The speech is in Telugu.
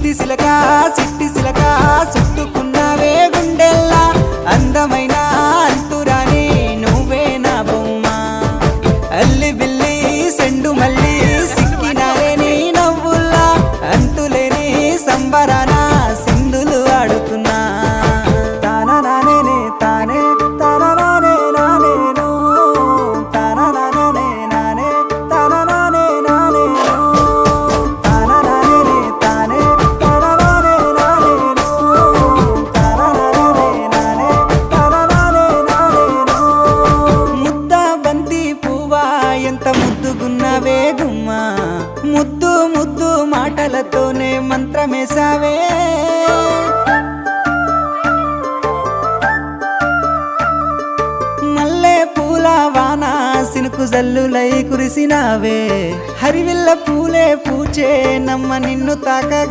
సిట్టి సిలక చుట్టుకున్నావే గుండెల్లా అందమైన అంతురాని నువ్వే నా బొమ్మ అల్లి బిల్లి సెండు మల్లి సిక్కినారే నీ నవ్వుల్లా అంతులేని సంబరాన సింధులు ఆడుతున్నా తానా నానే తానే తానా నానే నానేను తానా నానే నానే తానా నానే నానేను తానా నానే తానే తానా నానే నానేను తానా నానే నానే తానా నానే నానేను ముద్ద బంతి పువ్వా ఎంత ముద్దుగున్నవే గుమ్మా ముద్దు ముద్దు మాటలతోనే మంత్రమేసావే మల్లె పూల వాన సినుకు జల్లులై కురిసినావే హరివిల్ల పూలే పూచే నమ్మ నిన్ను తాకగా